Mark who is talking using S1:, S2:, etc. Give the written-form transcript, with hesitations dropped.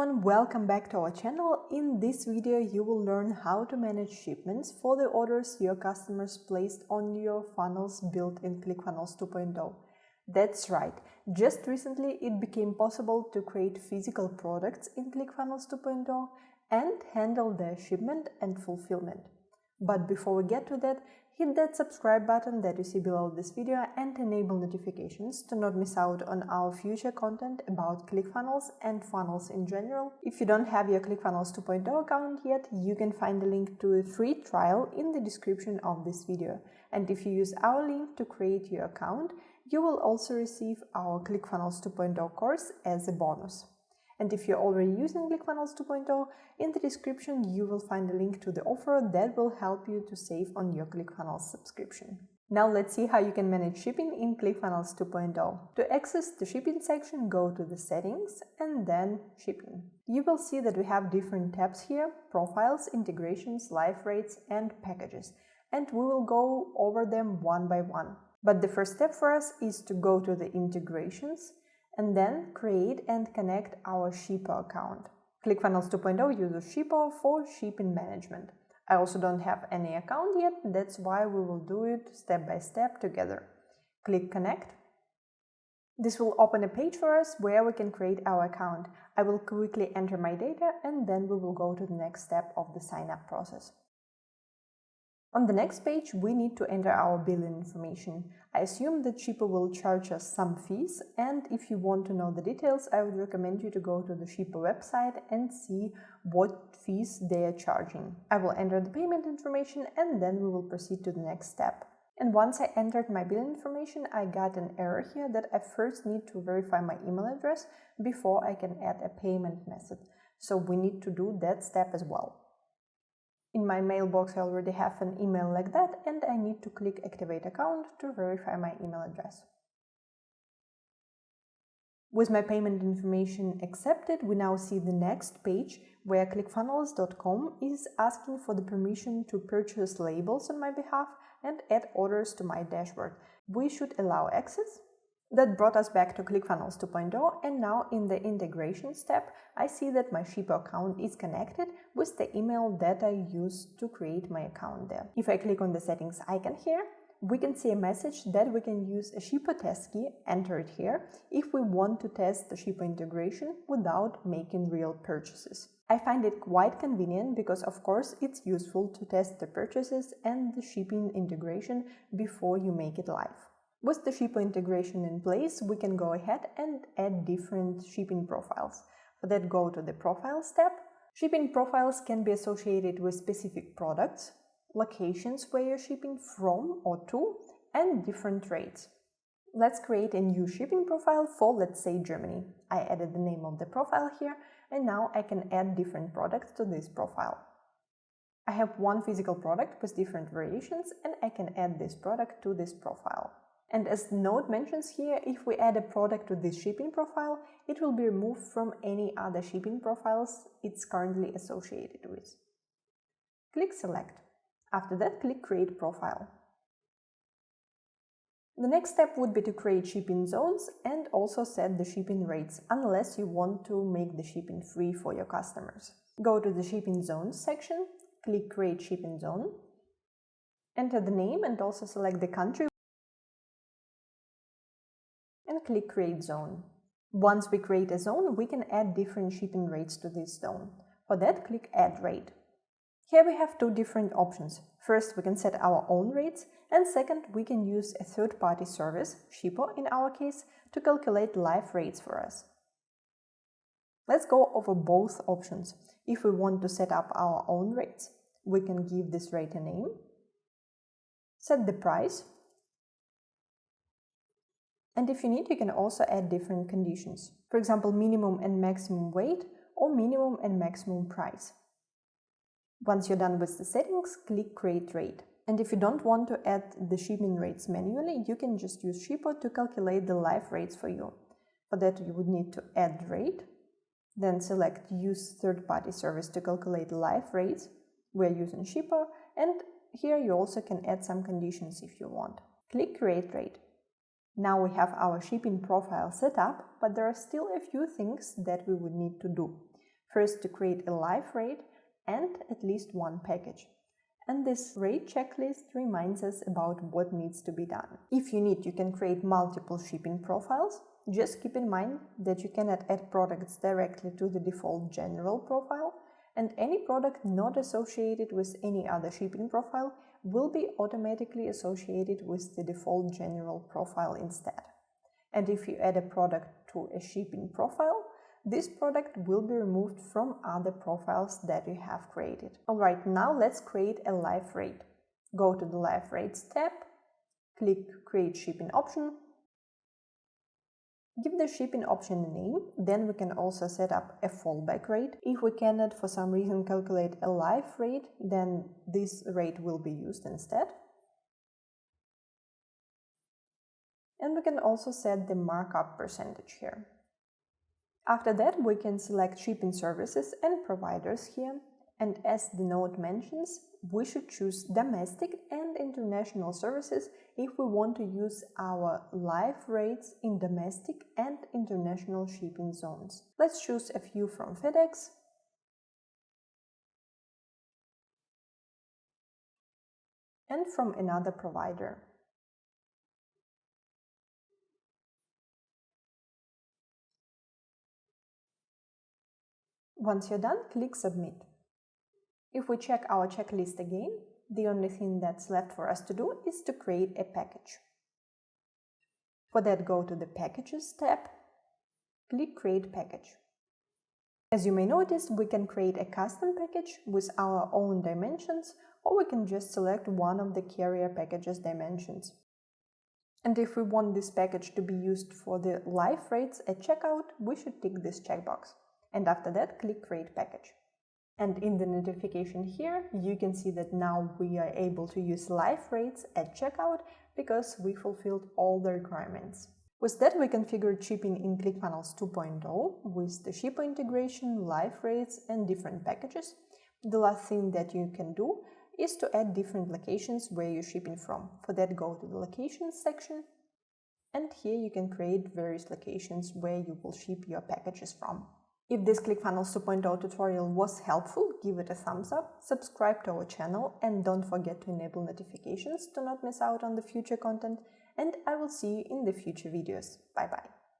S1: everyone, welcome back to our channel. In this video you will learn how to manage shipments for the orders your customers placed on your funnels built in Clickfunnels 2.0. That's right, just recently it became possible to create physical products in Clickfunnels 2.0 and handle their shipment and fulfillment. But before we get to that, hit that subscribe button that you see below this video and enable notifications to not miss out on our future content about ClickFunnels and funnels in general. If you don't have your ClickFunnels 2.0 account yet, you can find a link to a free trial in the description of this video. And if you use our link to create your account, you will also receive our ClickFunnels 2.0 course as a bonus. And if you're already using Clickfunnels 2.0, in the description you will find a link to the offer that will help you to save on your Clickfunnels subscription. Now let's see how you can manage shipping in Clickfunnels 2.0. To access the shipping section, go to the settings and then shipping. You will see that we have different tabs here: profiles, integrations, live rates and packages. And we will go over them one by one. But the first step for us is to go to the integrations and then create and connect our Shippo account. Clickfunnels 2.0 uses Shippo for shipping management. I also don't have any account yet, that's why we will do it step by step together. Click Connect. This will open a page for us where we can create our account. I will quickly enter my data and then we will go to the next step of the sign up process. On the next page, we need to enter our billing information. I assume that Shippo will charge us some fees, and if you want to know the details, I would recommend you to go to the Shippo website and see what fees they are charging. I will enter the payment information and then we will proceed to the next step. And once I entered my billing information, I got an error here that I first need to verify my email address before I can add a payment method. So we need to do that step as well. In my mailbox I already have an email like that and I need to click Activate Account to verify my email address. With my payment information accepted, we now see the next page where ClickFunnels.com is asking for the permission to purchase labels on my behalf and add orders to my dashboard. We should allow access. That brought us back to Clickfunnels 2.0, and now in the integration step, I see that my Shippo account is connected with the email that I used to create my account there. If I click on the settings icon here, we can see a message that we can use a Shippo test key, enter it here, if we want to test the Shippo integration without making real purchases. I find it quite convenient because of course it's useful to test the purchases and the shipping integration before you make it live. With the Shippo integration in place, we can go ahead and add different shipping profiles. For that, go to the Profiles tab. Shipping profiles can be associated with specific products, locations where you're shipping from or to, and different rates. Let's create a new shipping profile for, let's say, Germany. I added the name of the profile here, and now I can add different products to this profile. I have one physical product with different variations, and I can add this product to this profile. And as the note mentions here, if we add a product to this shipping profile, it will be removed from any other shipping profiles it's currently associated with. Click Select. After that, click Create Profile. The next step would be to create shipping zones and also set the shipping rates, unless you want to make the shipping free for your customers. Go to the Shipping Zones section, click Create Shipping Zone, enter the name and also select the country, and click Create Zone. Once we create a zone, we can add different shipping rates to this zone. For that, click Add Rate. Here we have two different options. First, we can set our own rates, and second, we can use a third-party service, Shippo in our case, to calculate live rates for us. Let's go over both options. If we want to set up our own rates, we can give this rate a name, set the price, and if you need, you can also add different conditions. For example, minimum and maximum weight or minimum and maximum price. Once you're done with the settings, click Create Rate. And if you don't want to add the shipping rates manually, you can just use Shippo to calculate the live rates for you. For that, you would need to add rate, then select Use third-party service to calculate live rates. We're using Shippo, and here you also can add some conditions if you want. Click Create Rate. Now we have our shipping profile set up, but there are still a few things that we would need to do. First, to create a live rate and at least one package. And this rate checklist reminds us about what needs to be done. If you need, you can create multiple shipping profiles. Just keep in mind that you cannot add products directly to the default general profile, and any product not associated with any other shipping profile will be automatically associated with the default general profile instead. And if you add a product to a shipping profile, this product will be removed from other profiles that you have created. Alright, now let's create a live rate. Go to the Live Rates tab, click Create Shipping option, give the shipping option a name, then we can also set up a fallback rate. If we cannot for some reason calculate a live rate, then this rate will be used instead. And we can also set the markup percentage here. After that, we can select shipping services and providers here, and as the note mentions, we should choose domestic and international services if we want to use our live rates in domestic and international shipping zones. Let's choose a few from FedEx, and from another provider. Once you're done, click Submit. If we check our checklist again, the only thing that's left for us to do is to create a package. For that, go to the Packages tab, click Create Package. As you may notice, we can create a custom package with our own dimensions, or we can just select one of the carrier package's dimensions. And if we want this package to be used for the live rates at checkout, we should tick this checkbox. And after that, click Create Package. And in the notification here, you can see that now we are able to use live rates at checkout because we fulfilled all the requirements. With that, we configured shipping in Clickfunnels 2.0 with the Shippo integration, live rates, and different packages. The last thing that you can do is to add different locations where you're shipping from. For that, go to the Locations section, and here you can create various locations where you will ship your packages from. If this Clickfunnels 2.0 tutorial was helpful, give it a thumbs up, subscribe to our channel, and don't forget to enable notifications to not miss out on the future content, and I will see you in the future videos. Bye bye.